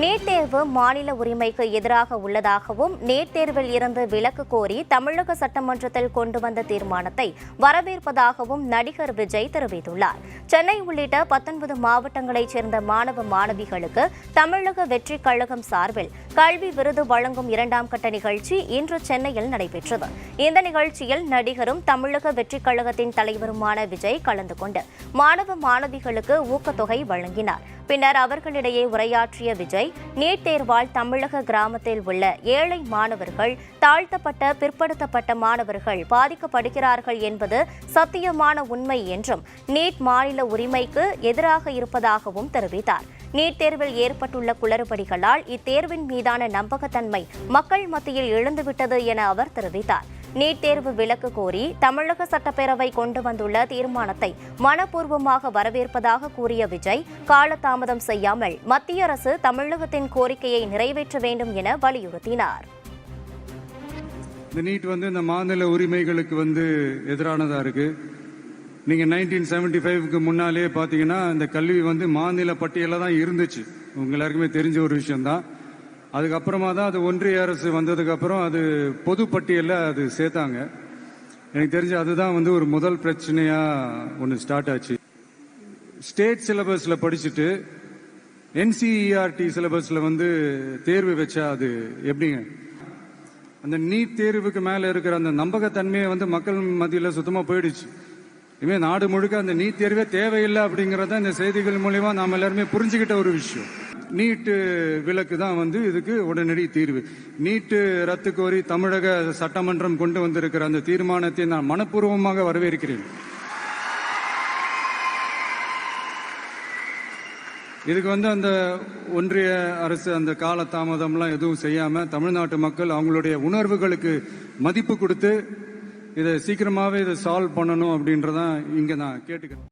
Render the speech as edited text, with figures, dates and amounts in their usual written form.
NEET தேர்வு மாநில உரிமைக்கு எதிராக உள்ளதாகவும் நீட் தேர்வில் இருந்து விலக்கு கோரி தமிழக சட்டமன்றத்தில் கொண்டு வந்த தீர்மானத்தை வரவேற்பதாகவும் நடிகர் விஜய் தெரிவித்துள்ளார். சென்னை உள்ளிட்ட 19 மாவட்டங்களைச் சேர்ந்த மாணவ மாணவிகளுக்கு தமிழக வெற்றிக் கழகம் சார்பில் கல்வி விருது வழங்கும் 2ஆம் கட்ட நிகழ்ச்சி இன்று சென்னையில் நடைபெற்றது. இந்த நிகழ்ச்சியில் நடிகரும் தமிழக வெற்றிக் கழகத்தின் தலைவருமான விஜய் கலந்து கொண்டு மாணவ மாணவிகளுக்கு ஊக்கத்தொகை வழங்கினார். பின்னர் அவர்களிடையே உரையாற்றிய விஜய், நீட் தேர்வால் தமிழக கிராமத்தில் உள்ள ஏழை மாணவர்கள், தாழ்த்தப்பட்ட பிற்படுத்தப்பட்ட மாணவர்கள் பாதிக்கப்படுகிறார்கள் என்பது சத்தியமான உண்மை என்றும் நீட் மாநில உரிமைக்கு எதிராக இருப்பதாகவும் தெரிவித்தார். நீட் தேர்வில் ஏற்பட்டுள்ள குளறுபடிகளால் இத்தேர்வின் மீதான நம்பகத்தன்மை மக்கள் மத்தியில் எழுந்துவிட்டது என அவர் தெரிவித்தார். நீட் தேர்வு விலக்கு கோரி தமிழக சட்டப்பேரவை கொண்டு வந்துள்ள தீர்மானத்தை மனப்பூர்வமாக வரவேற்பதாக கூறிய விஜய், காலதாமதம் செய்யாமல் மத்திய அரசு தமிழகத்தின் கோரிக்கையை நிறைவேற்ற வேண்டும் என வலியுறுத்தினார். இந்த நீட் இந்த மாநில உரிமைகளுக்கு எதிரானதா இருக்கு. நீங்க 1975க்கு முன்னாலே பாத்தீங்கன்னா இந்த கல்வி மாநில பட்டியல தான் இருந்துச்சு. உங்க எல்லாருக்குமே தெரிஞ்ச ஒரு விஷயம்தான். அதுக்கப்புறமா தான் அது ஒன்றிய அரசு வந்ததுக்கு அப்புறம் அது பொது பட்டியலில் அது சேர்த்தாங்க. எனக்கு தெரிஞ்சு அதுதான் ஒரு முதல் பிரச்சனையா ஒன்று ஸ்டார்ட் ஆச்சு. ஸ்டேட் சிலபஸ்ல படிச்சுட்டு NCERT சிலபஸ்ல தேர்வு வச்சா அது எப்படிங்க? அந்த நீட் தேர்வுக்கு மேல இருக்கிற அந்த நம்பகத்தன்மையை மக்கள் மத்தியில் சுத்தமா போயிடுச்சு. இனிமே நாடு முழுக்க அந்த நீட் தேர்வே தேவையில்லை அப்படிங்கறத இந்த செய்திகள் மூலியமா நாம எல்லாருமே புரிஞ்சுக்கிட்ட ஒரு விஷயம். நீட்டு விலக்கு தான் இதுக்கு உடனடி தீர்வு. நீட்டு ரத்து கோரி தமிழக சட்டமன்றம் கொண்டு வந்திருக்கிற அந்த தீர்மானத்தை நான் மனப்பூர்வமாக வரவேற்கிறேன். இதுக்கு அந்த ஒன்றிய அரசு அந்த கால தாமதம்லாம் எதுவும் செய்யாம தமிழ்நாட்டு மக்கள் அவங்களுடைய உணர்வுகளுக்கு மதிப்பு கொடுத்து இதை சீக்கிரமாவே இதை சால்வ் பண்ணணும் அப்படின்றதான் இங்க நான் கேட்டுக்கிறேன்.